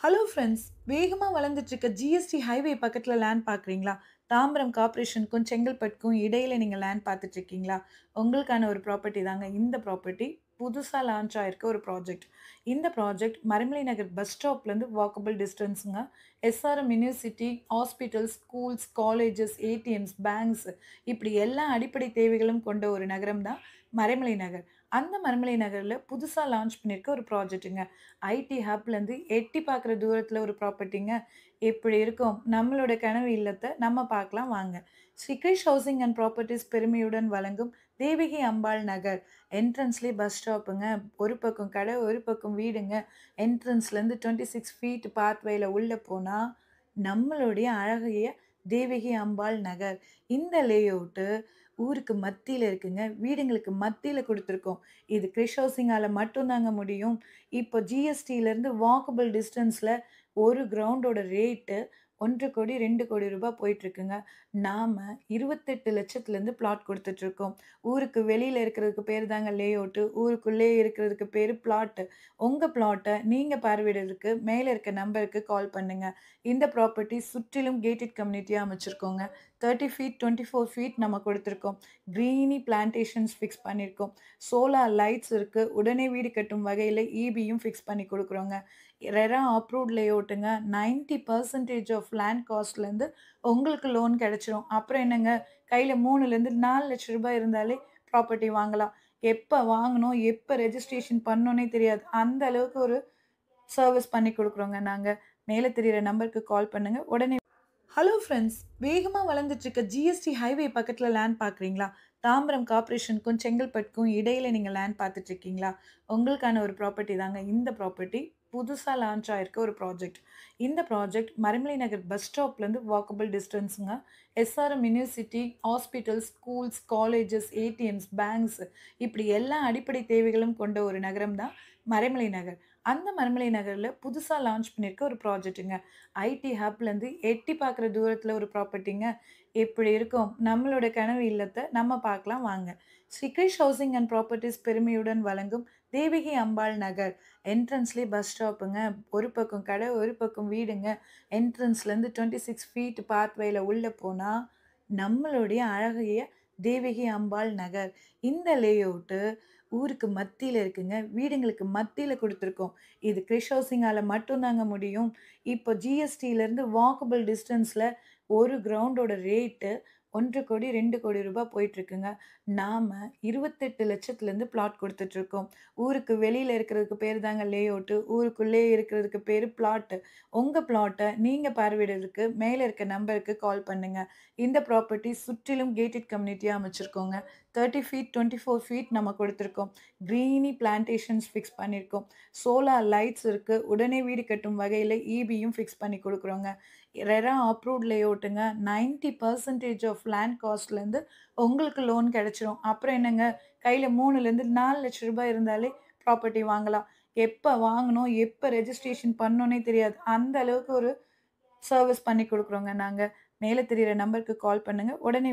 Hello friends, வேகமா வளர்ந்துட்டு இருக்க ஜிஎஸ்டி ஹைவே பக்கத்துல லேண்ட் பார்க்குறீங்களா? தாம்பரம் கார்ப்பரேஷனுக்கும், செங்கல்பட்டுக்கும் இடையில நீங்க லேண்ட் பார்த்துட்டு இருக்கீங்களா? உங்களுக்கான ஒரு ப்ராப்பர்ட்டி தாங்க இந்த ப்ராப்பர்ட்டி. புதுசா லான்ச் ஆயிருக்க ஒரு ப்ராஜெக்ட். இந்த ப்ராஜெக்ட் மறைமலை நகர் பஸ் ஸ்டாப்லேருந்து வாக்கபிள் டிஸ்டன்ஸுங்க. SRM university, hospitals, schools, colleges, ATMs, banks இப்படி எல்லா அடிப்படை தேவைகளும் கொண்ட ஒரு நகரம் தான் மறைமலை நகர். அந்த மறைமலை நகர்ல புதுசா லான்ச் பண்ணியிருக்க ஒரு ப்ராஜெக்ட்டுங்க. ஐடி ஹப்லேருந்து எட்டி பார்க்குற தூரத்தில ஒரு ப்ராப்பர்ட்டிங்க. எப்படி இருக்கும்? நம்மளோட கனவு இல்லத்த நம்ம பார்க்கலாம் வாங்க. Shri Krish housing and properties பெருமையுடன் வழங்கும் தேவகி அம்பாள் நகர். என்ட்ரன்ஸ்லேயே பஸ் ஸ்டாப்புங்க. ஒரு பக்கம் கடை, ஒரு பக்கம் வீடுங்க. என்ட்ரன்ஸ்லேருந்து 26 ஃபீட் பாத்வேல உள்ள போனா, நம்மளுடைய அழகிய தேவகி அம்பாள் நகர். இந்த லேஅவுட்டு ஊருக்கு மத்தியில இருக்குங்க. வீடுங்களுக்கு மத்தியில குடுத்துருக்கோம். இது கிரிஷ் ஹவுசிங்கால மட்டும் தாங்க முடியும். இப்போ ஜிஎஸ்டிலேருந்து வாக்கபிள் டிஸ்டன்ஸ்ல ஒரு கிரவுண்டோட ரேட்டு 1,00,00,000 2,00,00,000 போயிட்டுருக்குங்க. நாம 28,00,000லேருந்து பிளாட் குடுத்துட்ருக்கோம். ஊருக்கு வெளியில இருக்கிறதுக்கு பேரு தாங்க லேஅவுட்டு. ஊருக்குள்ளேயே இருக்கிறதுக்கு பேரு பிளாட்டு. உங்க பிளாட்ட நீங்க பார்வையிடுறதுக்கு மேல இருக்க நம்பருக்கு கால் பண்ணுங்க. இந்த ப்ராப்பர்ட்டி சுற்றிலும் கேட்டட் கம்யூனிட்டியா அமைச்சிருக்கோங்க. 30 ஃபீட், 24 ஃபீட் நம்ம குடுத்துருக்கோம். கிரீனி பிளான்டேஷன்ஸ் ஃபிக்ஸ் பண்ணியிருக்கோம். சோலார் லைட்ஸ் இருக்கு. உடனே வீடு கட்டும் வகையில ஈபியும் ஃபிக்ஸ் பண்ணி குடுக்குறோங்க. ரெரா அப்ரூவ்ட் லேஅவுட்டுங்க. 90% ஆஃப் லேண்ட் காஸ்ட்லேருந்து உங்களுக்கு லோன் கிடைச்சிரும். அப்புறம் என்னங்க, கையில 3லேருந்து 4,00,000 ரூபாய் இருந்தாலே ப்ராப்பர்ட்டி வாங்கலாம். எப்ப வாங்கணும், எப்ப ரெஜிஸ்ட்ரேஷன் பண்ணணும்னே தெரியாது. அந்த அளவுக்கு ஒரு சர்விஸ் பண்ணி குடுக்குறோங்க நாங்க. மேல தெரியிற நம்பருக்கு கால் பண்ணுங்க. உடனே ஹலோ ஃப்ரெண்ட்ஸ், வேகமா வளர்ந்துட்டு இருக்க ஜிஎஸ்டி ஹைவே பக்கத்துல லேண்ட் பார்க்குறீங்களா? தாம்பரம் கார்ப்பரேஷனுக்கும், செங்கல்பட்டுக்கும் இடையில நீங்க லேண்ட் பார்த்துட்டு இருக்கீங்களா? உங்களுக்கான ஒரு ப்ராப்பர்ட்டி தாங்க இந்த ப்ராப்பர்ட்டி. புதுசா லான்ச் ஆயிருக்க ஒரு ப்ராஜெக்ட். இந்த ப்ராஜெக்ட் மறைமலை நகர் பஸ் ஸ்டாப்லேருந்து வாக்கபிள் டிஸ்டன்ஸுங்க. SRM university, hospitals, schools, colleges, ATMs, banks இப்படி எல்லா அடிப்படை தேவைகளும் கொண்ட ஒரு நகரம் தான் மறைமலை நகர். அந்த மறைமலை நகர்ல புதுசா லான்ச் பண்ணியிருக்க ஒரு ப்ராஜெக்ட்டுங்க. ஐடி ஹப்லேருந்து எட்டி பார்க்குற தூரத்தில ஒரு ப்ராப்பர்ட்டிங்க. எப்படி இருக்கும்? நம்மளோட கனவு இல்லத்த நம்ம பார்க்கலாம் வாங்க. Shri Krish housing and properties பெருமையுடன் வழங்கும் தேவகி அம்பாள் நகர். என்ட்ரன்ஸ்லேயே பஸ் ஸ்டாப்புங்க. ஒரு பக்கம் கடை, ஒரு பக்கம் வீடுங்க. என்ட்ரன்ஸ்லேருந்து 26 ஃபீட் பாத்வேல உள்ள போனா, நம்மளுடைய அழகிய தேவகி அம்பாள் நகர். இந்த லேஅவுட்டு ஊருக்கு மத்தியில இருக்குங்க. வீடுங்களுக்கு மத்தியில குடுத்துருக்கோம். இது கிரிஷ் ஹவுசிங்கால மட்டும் தாங்க முடியும். இப்போ ஜிஎஸ்டிலேருந்து வாக்கபிள் டிஸ்டன்ஸ்ல ஒரு கிரவுண்டோட ரேட்டு 1,00,00,000 2,00,00,000 போயிட்டுருக்குங்க. நாம 28,00,000லேருந்து பிளாட் குடுத்துட்ருக்கோம். ஊருக்கு வெளியில இருக்கிறதுக்கு பேரு தாங்க லேஅவுட்டு. ஊருக்குள்ளேயே இருக்கிறதுக்கு பேரு பிளாட்டு. உங்க பிளாட்ட நீங்க பார்வையிடுறதுக்கு மேல இருக்க நம்பருக்கு கால் பண்ணுங்க. இந்த ப்ராப்பர்ட்டி சுற்றிலும் கேட்டட் கம்யூனிட்டியா அமைச்சிருக்கோங்க. 30 ஃபீட், 24 ஃபீட் நம்ம குடுத்துருக்கோம். கிரீனி பிளான்டேஷன்ஸ் ஃபிக்ஸ் பண்ணியிருக்கோம். சோலார் லைட்ஸ் இருக்கு. உடனே வீடு கட்டும் வகையில ஈபியும் ஃபிக்ஸ் பண்ணி குடுக்குறோங்க. ரெரா அப்ரூவ்ட் லேஅவுட்டுங்க. 90% ஆஃப் லேண்ட் காஸ்ட்லேருந்து உங்களுக்கு லோன் கிடைச்சிரும். அப்புறம் என்னங்க, கையில 3லேருந்து 4,00,000 ரூபாய் இருந்தாலே ப்ராப்பர்ட்டி வாங்கலாம். எப்ப வாங்கணும், எப்ப ரெஜிஸ்ட்ரேஷன் பண்ணணும்னே தெரியாது. அந்த அளவுக்கு ஒரு சர்விஸ் பண்ணி குடுக்குறோங்க நாங்க. மேல தெரியிற நம்பருக்கு கால் பண்ணுங்க. உடனே